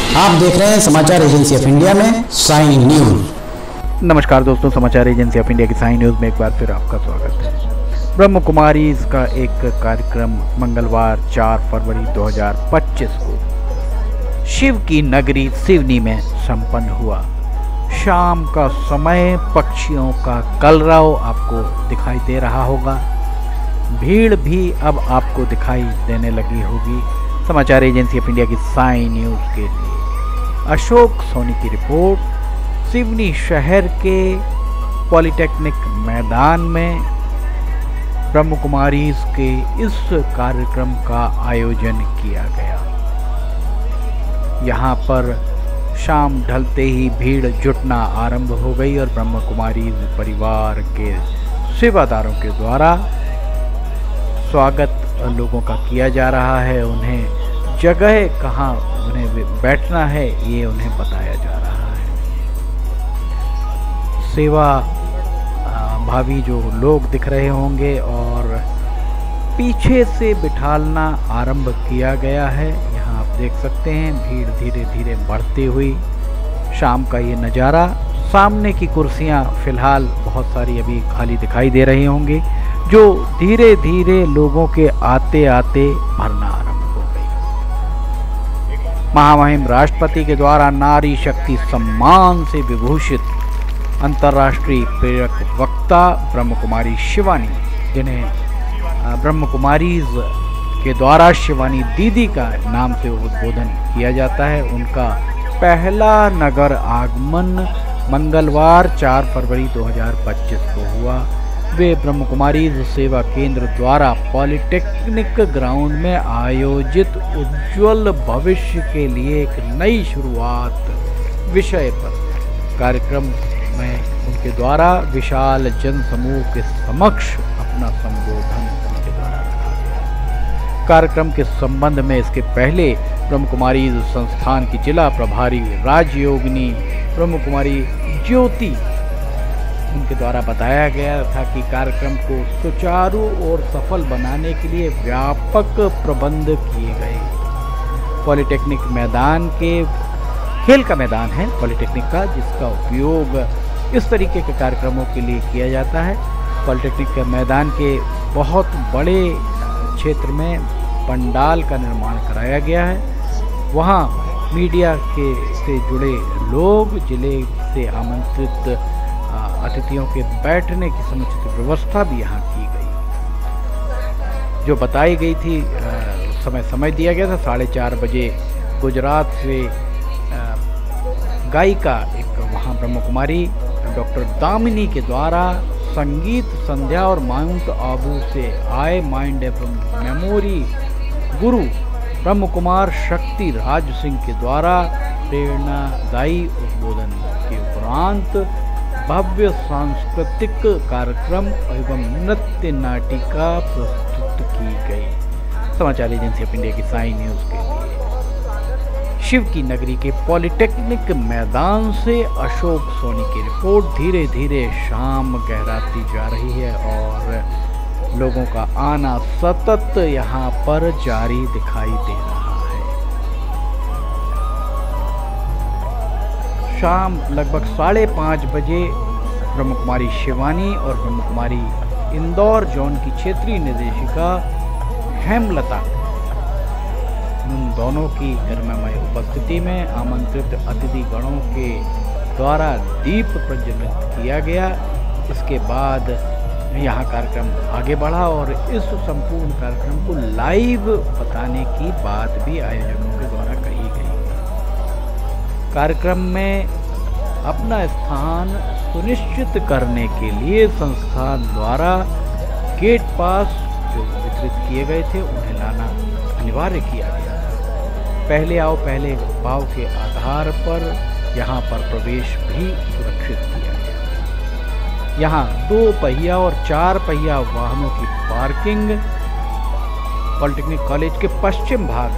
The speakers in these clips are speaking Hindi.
आप देख रहे हैं समाचार एजेंसी ऑफ इंडिया में साइन न्यूज। नमस्कार दोस्तों, समाचार एजेंसी ऑफ इंडिया की साइन न्यूज में एक बार फिर आपका स्वागत है। ब्रह्म कुमारी का एक कार्यक्रम मंगलवार 4 फरवरी 2025 को शिव की नगरी सिवनी में संपन्न हुआ। शाम का समय, पक्षियों का कलरव आपको दिखाई दे रहा होगा। भीड़ भी अब आपको दिखाई देने लगी होगी। समाचार एजेंसी ऑफ इंडिया की साइन न्यूज के लिए अशोक सोनी की रिपोर्ट। सिवनी शहर के पॉलिटेक्निक मैदान में ब्रह्म कुमारीज के इस कार्यक्रम का आयोजन किया गया। यहाँ पर शाम ढलते ही भीड़ जुटना आरंभ हो गई और ब्रह्म कुमारीज परिवार के सेवादारों के द्वारा स्वागत लोगों का किया जा रहा है। उन्हें जगह कहाँ उन्हें बैठना है ये उन्हें बताया जा रहा है। सेवा भावी जो लोग दिख रहे होंगे और पीछे से बिठालना आरंभ किया गया है। यहाँ आप देख सकते हैं भीड़ धीरे धीरे बढ़ती हुई। शाम का ये नज़ारा। सामने की कुर्सियाँ फिलहाल बहुत सारी अभी खाली दिखाई दे रही होंगी, जो धीरे धीरे लोगों के आते आते भरना आरंभ हो गई। महामहिम राष्ट्रपति के द्वारा नारी शक्ति सम्मान से विभूषित अंतर्राष्ट्रीय प्रेरक वक्ता ब्रह्म कुमारी शिवानी, जिन्हें ब्रह्म कुमारीज के द्वारा शिवानी दीदी का नाम से उद्बोधन किया जाता है, उनका पहला नगर आगमन मंगलवार 4 फरवरी 2025 को हुआ। वे ब्रह्म कुमारीज सेवा केंद्र द्वारा पॉलिटेक्निक ग्राउंड में आयोजित उज्ज्वल भविष्य के लिए एक नई शुरुआत विषय पर कार्यक्रम में उनके द्वारा विशाल जन समूह के समक्ष अपना संबोधन उनके द्वारा रखा गया। कार्यक्रम के संबंध में इसके पहले ब्रह्म कुमारी संस्थान की जिला प्रभारी राजयोगिनी ब्रह्म कुमारी ज्योति उनके द्वारा बताया गया था कि कार्यक्रम को सुचारू और सफल बनाने के लिए व्यापक प्रबंध किए गए। पॉलिटेक्निक मैदान के खेल का मैदान है पॉलिटेक्निक का, जिसका उपयोग इस तरीके के कार्यक्रमों के लिए किया जाता है। पॉलिटेक्निक के मैदान के बहुत बड़े क्षेत्र में पंडाल का निर्माण कराया गया है। वहाँ मीडिया के से जुड़े लोग, जिले से आमंत्रित अतिथियों के बैठने की समुचित व्यवस्था भी यहाँ की गई। जो बताई गई थी समय दिया गया था 4:30 बजे गुजरात से गायिका एक वहाँ ब्रह्म कुमारी डॉक्टर दामिनी के द्वारा संगीत संध्या और माउंट आबू से आए माइंड एफएम मेमोरी गुरु ब्रह्म कुमार शक्ति राज सिंह के द्वारा प्रेरणादायी उद्बोधन के उपरांत भव्य सांस्कृतिक कार्यक्रम एवं नृत्य नाटिका प्रस्तुत की गई। समाचार एजेंसी ऑफ इंडिया की साइन न्यूज के लिए शिव की नगरी के पॉलिटेक्निक मैदान से अशोक सोनी की रिपोर्ट। धीरे धीरे शाम गहराती जा रही है और लोगों का आना सतत यहाँ पर जारी दिखाई दे रहा है। शाम लगभग 5:30 बजे ब्रह्म कुमारी शिवानी और ब्रह्म कुमारी इंदौर जोन की क्षेत्रीय निर्देशिका हेमलता, उन दोनों की गर्ममय उपस्थिति में आमंत्रित अतिथि गणों के द्वारा दीप प्रज्वलित किया गया। इसके बाद यहाँ कार्यक्रम आगे बढ़ा और इस संपूर्ण कार्यक्रम को लाइव बताने की बात भी आयोजकों के द्वारा कही गई। कार्यक्रम में अपना स्थान सुनिश्चित करने के लिए संस्थान द्वारा गेट पास जो वितरित किए गए थे उन्हें लाना अनिवार्य किया गया। पहले आओ पहले पाओ के आधार पर यहाँ पर प्रवेश भी सुरक्षित किया गया। यहाँ 2 पहिया और 4 पहिया वाहनों की पार्किंग पॉलिटेक्निक कॉलेज के पश्चिम भाग।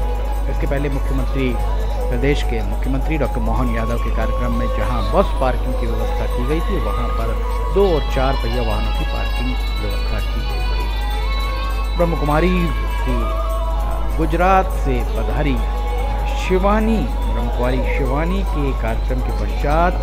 इसके पहले प्रदेश के मुख्यमंत्री डॉक्टर मोहन यादव के कार्यक्रम में जहाँ बस पार्किंग की व्यवस्था की गई थी, वहाँ पर 2 और 4 पहिया वाहनों की पार्किंग व्यवस्था की गई। ब्रह्म कुमारी की गुजरात से पधारी शिवानी ब्रह्म कुमारी शिवानी के कार्यक्रम के पश्चात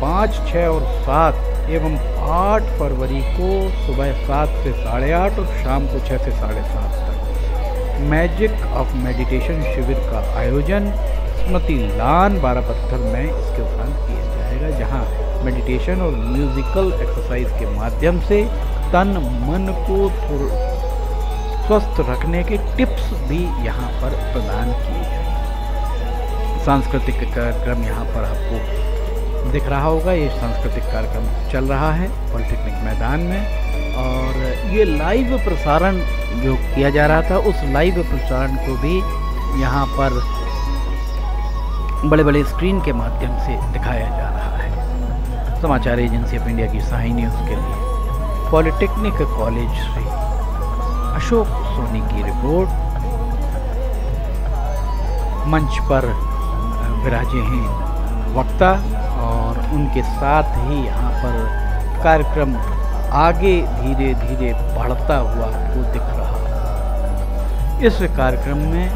5, 6 और 7 एवं 8 फरवरी को सुबह 7 से 8:30 और शाम को 6 से 7:30 तक मैजिक ऑफ मेडिटेशन शिविर का आयोजन स्मृति लान 12 पत्थर में इसके उपरांत किया जाएगा, जहां मेडिटेशन और म्यूजिकल एक्सरसाइज के माध्यम से तन मन को स्वस्थ रखने के टिप्स भी यहाँ पर प्रदान किए जाएंगे। सांस्कृतिक कार्यक्रम यहाँ पर आपको दिख रहा होगा, ये सांस्कृतिक कार्यक्रम चल रहा है पॉलिटेक्निक मैदान में, और ये लाइव प्रसारण जो किया जा रहा था उस लाइव प्रसारण को भी यहाँ पर बड़े बड़े स्क्रीन के माध्यम से दिखाया जा रहा है। समाचार एजेंसी ऑफ इंडिया की साई न्यूज़ के लिए पॉलिटेक्निक कॉलेज से अशोक सोनी की रिपोर्ट। मंच पर विराजे हैं वक्ता और उनके साथ ही यहाँ पर कार्यक्रम आगे धीरे धीरे बढ़ता हुआ आपको दिख रहा है। इस कार्यक्रम में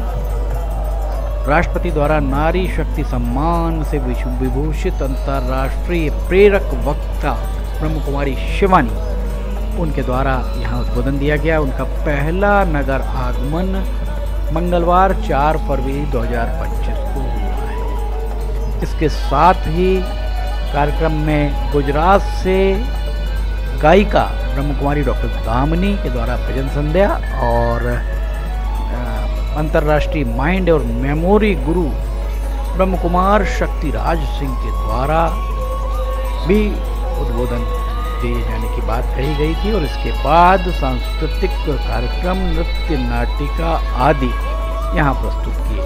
राष्ट्रपति द्वारा नारी शक्ति सम्मान से विभूषित अंतर्राष्ट्रीय प्रेरक वक्ता ब्रह्म कुमारी शिवानी, उनके द्वारा यहाँ उद्बोधन दिया गया। उनका पहला नगर आगमन मंगलवार 4 फरवरी 2025 को हुआ है। इसके साथ ही कार्यक्रम में गुजरात से गायिका ब्रह्म कुमारी डॉक्टर दामिनी के द्वारा भजन संध्या और अंतर्राष्ट्रीय माइंड और मेमोरी गुरु ब्रह्म कुमार शक्तिराज सिंह के द्वारा भी उद्बोधन दिए जाने की बात कही गई थी। और इसके बाद सांस्कृतिक कार्यक्रम, नृत्य, नाटिका आदि यहाँ प्रस्तुत किए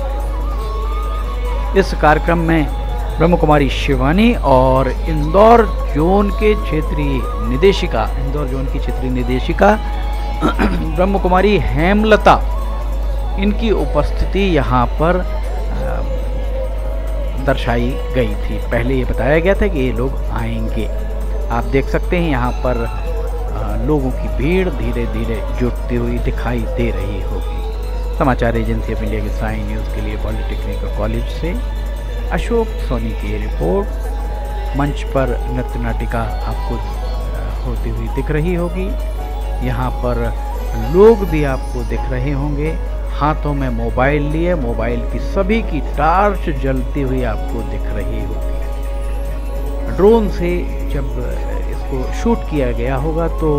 गए। इस कार्यक्रम में ब्रह्म कुमारी शिवानी और इंदौर जोन की क्षेत्रीय निदेशिका ब्रह्म कुमारी हेमलता, इनकी उपस्थिति यहाँ पर दर्शाई गई थी। पहले ये बताया गया था कि ये लोग आएंगे। आप देख सकते हैं यहाँ पर लोगों की भीड़ धीरे धीरे जुटती हुई दिखाई दे रही होगी। समाचार एजेंसी ऑफ इंडिया की साई न्यूज़ के लिए पॉलिटेक्निक कॉलेज से अशोक सोनी की रिपोर्ट। मंच पर नृत्य नाटिका आपको होती हुई दिख रही होगी। यहाँ पर लोग भी आपको दिख रहे होंगे, हाथों में मोबाइल लिए, मोबाइल की सभी की टार्च जलती हुई आपको दिख रही होगी। ड्रोन से जब इसको शूट किया गया होगा तो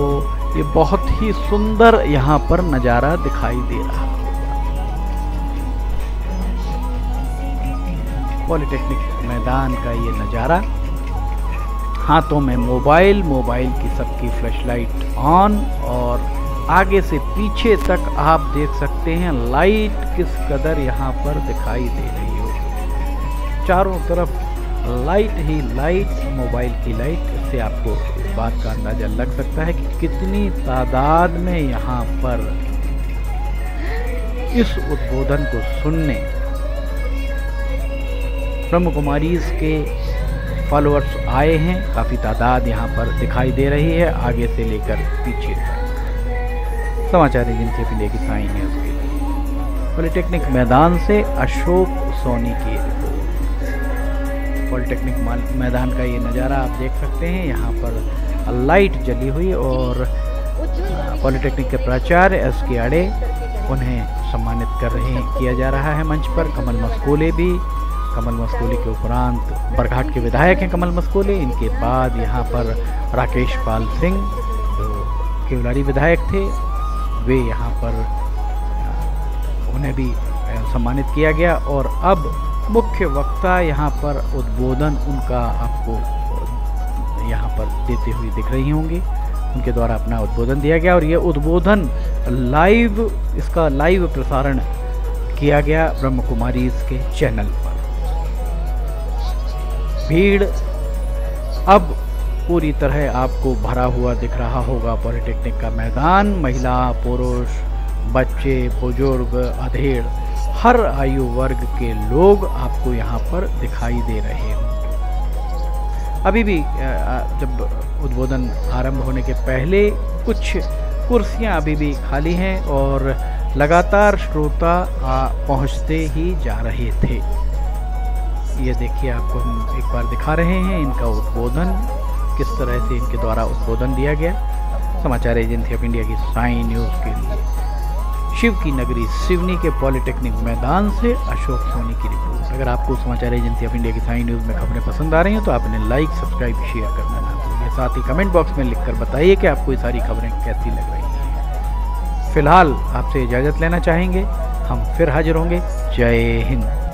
ये बहुत ही सुंदर यहाँ पर नज़ारा दिखाई दे रहा होगा। पॉलिटेक्निक मैदान का ये नज़ारा, हाथों में मोबाइल की सबकी फ्लैशलाइट ऑन, और आगे से पीछे तक आप देख सकते हैं लाइट किस कदर यहाँ पर दिखाई दे रही हो। चारों तरफ लाइट ही लाइट, मोबाइल की लाइट। इससे आपको इस बात का अंदाजा लग सकता है कि कितनी तादाद में यहाँ पर इस उद्बोधन को सुनने ब्रह्म कुमारीज के फॉलोअर्स आए हैं। काफ़ी तादाद यहाँ पर दिखाई दे रही है आगे से लेकर पीछे तक। समाचार एजेंसी ऑफ इंडिया की साई न्यूज़ के लिए पॉलिटेक्निक मैदान से अशोक सोनी की रिपोर्ट। पॉलिटेक्निक मैदान का ये नज़ारा आप देख सकते हैं, यहाँ पर लाइट जली हुई और पॉलिटेक्निक के प्राचार्य SK आड़े उन्हें सम्मानित किया जा रहा है मंच पर। कमल मस्कोले के उपरांत बरघाट के विधायक हैं कमल मस्कोले। इनके बाद यहाँ पर राकेश पाल सिंह जो केवलारी विधायक थे, वे यहाँ पर उन्हें भी सम्मानित किया गया। और अब मुख्य वक्ता यहाँ पर उद्बोधन उनका आपको यहाँ पर देते हुए दिख रही होंगी। उनके द्वारा अपना उद्बोधन दिया गया और ये उद्बोधन इसका लाइव प्रसारण किया गया ब्रह्म कुमारी के चैनल पर। भीड़ अब पूरी तरह आपको भरा हुआ दिख रहा होगा पॉलिटेक्निक का मैदान। महिला, पुरुष, बच्चे, बुजुर्ग, अधेड़, हर आयु वर्ग के लोग आपको यहाँ पर दिखाई दे रहे होंगे। अभी भी जब उद्बोधन आरंभ होने के पहले कुछ कुर्सियाँ अभी भी खाली हैं और लगातार श्रोता पहुँचते ही जा रहे थे। ये देखिए, आपको हम एक बार दिखा रहे हैं इनका उद्बोधन, किस तरह से इनके द्वारा उद्बोधन दिया गया समाचार एजेंसी ऑफ इंडिया की साइन न्यूज़ के लिए। शिव की नगरी सिवनी के पॉलिटेक्निक मैदान से अशोक सोनी की रिपोर्ट। अगर आपको समाचार एजेंसी ऑफ इंडिया की साइन न्यूज़ में खबरें पसंद आ रही हैं तो आपने लाइक, सब्सक्राइब, शेयर करना ना भूलिए। साथ ही कमेंट बॉक्स में लिखकर बताइए कि आपको ये सारी खबरें कैसी लग रही हैं। फिलहाल आपसे इजाज़त लेना चाहेंगे, हम फिर हाजिर होंगे। जय हिंद।